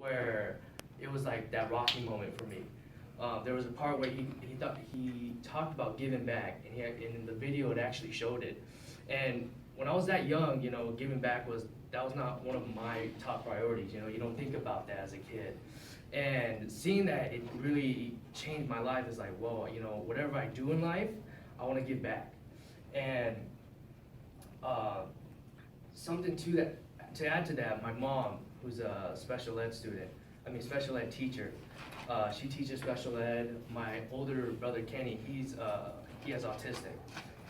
where it was like that rocky moment for me. There was a part where he talked about giving back, and in the video it actually showed it. And when I was that young, giving back that was not one of my top priorities. You don't think about that as a kid. And seeing that, it really changed my life. It's like, whoa, whatever I do in life, I want to give back. And something to add to that, my mom, who's a special ed teacher, she teaches special ed. My older brother Kenny, he has autistic.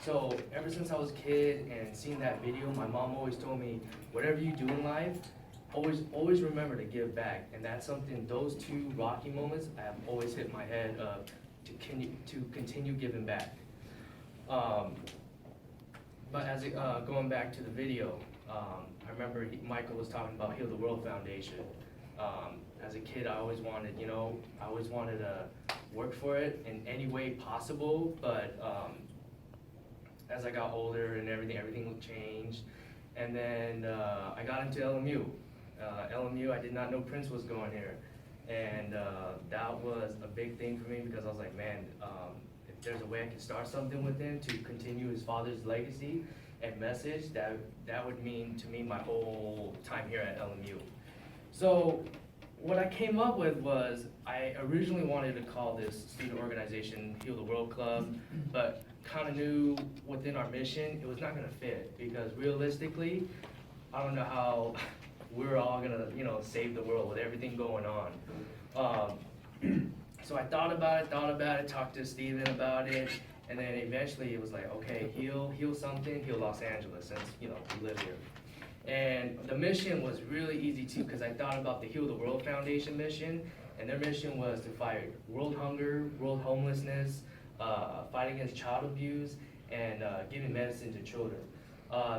So ever since I was a kid and seeing that video, my mom always told me, whatever you do in life, always remember to give back. And that's something, those two rocky moments have always hit my head to continue giving back. But going back to the video, I remember Michael was talking about Heal the World Foundation. As a kid, I always wanted to work for it in any way possible, but as I got older and everything changed. And then I got into LMU. LMU, I did not know Prince was going here. And that was a big thing for me because I was like, man, if there's a way I can start something with him to continue his father's legacy and message, that would mean to me my whole time here at LMU. So what I came up with was, I originally wanted to call this student organization Heal the World Club, but kind of knew within our mission it was not going to fit, because realistically, I don't know how we're all going to save the world with everything going on. So I thought about it, talked to Steven about it, and then eventually it was like, okay, heal something, heal Los Angeles, since we live here. And the mission was really easy too, because I thought about the Heal the World Foundation mission, and their mission was to fight world hunger, world homelessness, fight against child abuse, and giving medicine to children.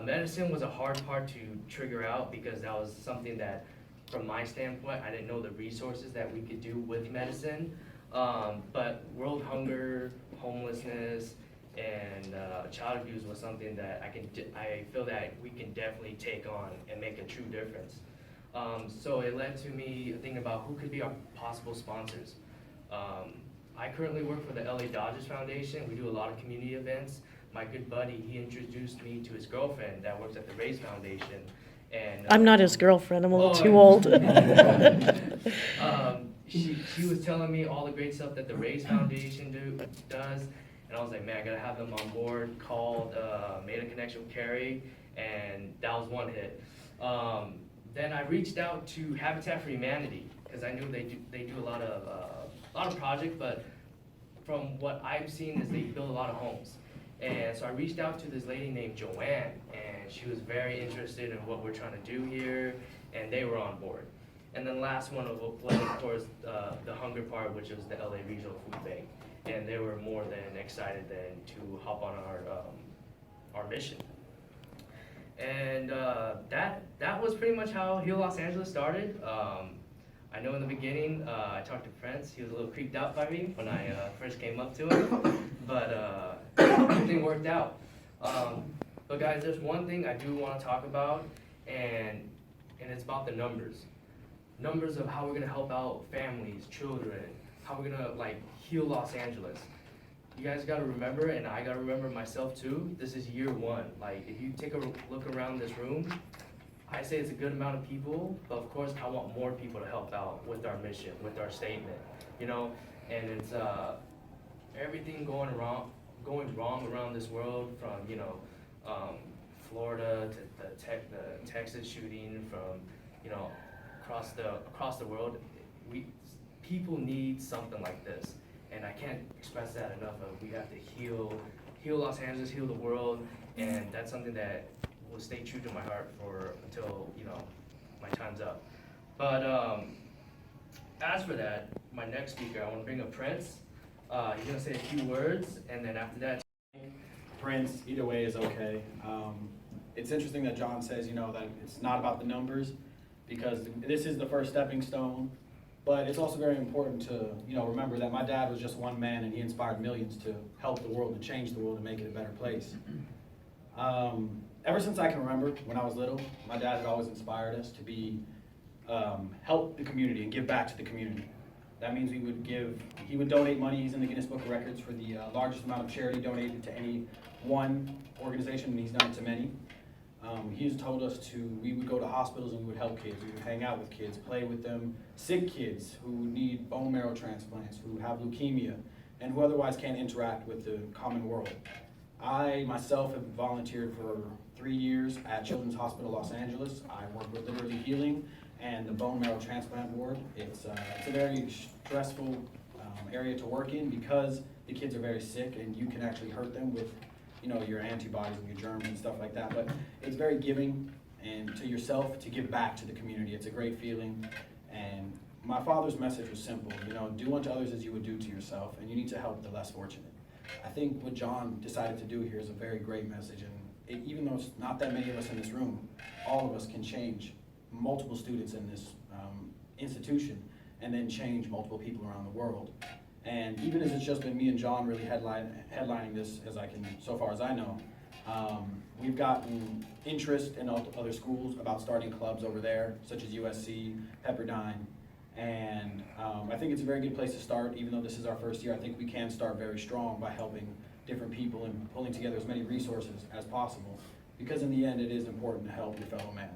Medicine was a hard part to trigger out, because that was something that, from my standpoint, I didn't know the resources that we could do with medicine. But world hunger, homelessness, and child abuse was something that I feel that we can definitely take on and make a true difference. So it led to me thinking about who could be our possible sponsors. I currently work for the LA Dodgers Foundation. We do a lot of community events. My good buddy, he introduced me to his girlfriend that works at the Rays Foundation. And I'm not his girlfriend, I'm a little too old. She was telling me all the great stuff that the Rays Foundation does, and I was like, man, I gotta have them on board. Called, made a connection with Carrie, and that was one hit. Then I reached out to Habitat for Humanity, because I knew they do a lot of projects, but from what I've seen is they build a lot of homes. And so I reached out to this lady named Joanne, and she was very interested in what we're trying to do here, and they were on board. And then last one was, of course, the hunger part, which was the LA Regional Food Bank. And they were more than excited then to hop on our mission. And that was pretty much how Heal Los Angeles started. I know in the beginning, I talked to Prince. He was a little creeped out by me when I first came up to him, but everything worked out. But guys, there's one thing I do want to talk about, and it's about the numbers. Numbers of how we're gonna help out families, children, how we're gonna heal Los Angeles. You guys gotta remember, and I gotta remember myself too, this is year one. If you take a look around this room, I say it's a good amount of people, but of course I want more people to help out with our mission, with our statement, and it's everything going wrong around this world, from Florida to the Texas shooting, from across the world. People need something like this, and I can't express that enough. We have to heal Los Angeles, heal the world, and that's something that will stay true to my heart until my time's up. But as for that, my next speaker, I want to bring up Prince. He's gonna say a few words, and then after that, Prince, either way is okay. It's interesting that John says, that it's not about the numbers, because this is the first stepping stone, but it's also very important to, remember that my dad was just one man, and he inspired millions to help the world and change the world and make it a better place. Ever since I can remember, when I was little, my dad had always inspired us to be help the community and give back to the community. That means he would donate money. He's in the Guinness Book of Records for the largest amount of charity donated to any one organization, and he's done it to many. He's told us we would go to hospitals and we would help kids. We would hang out with kids, play with them, sick kids who need bone marrow transplants, who have leukemia, and who otherwise can't interact with the common world. I myself have volunteered for 3 years at Children's Hospital Los Angeles. I work with Liberty Healing and the bone marrow transplant ward. It's a very stressful area to work in because the kids are very sick and you can actually hurt them with your antibodies and your germs and stuff like that. But it's very giving and to yourself to give back to the community. It's a great feeling. And my father's message was simple, do unto others as you would do to yourself, and you need to help the less fortunate. I think what John decided to do here is a very great message, and even though it's not that many of us in this room, all of us can change multiple students in this institution and then change multiple people around the world. And even as it's just been me and John really headlining this, so far as I know, we've gotten interest in other schools about starting clubs over there, such as USC, Pepperdine, and I think it's a very good place to start. Even though this is our first year, I think we can start very strong by helping different people and pulling together as many resources as possible, because in the end it is important to help your fellow man.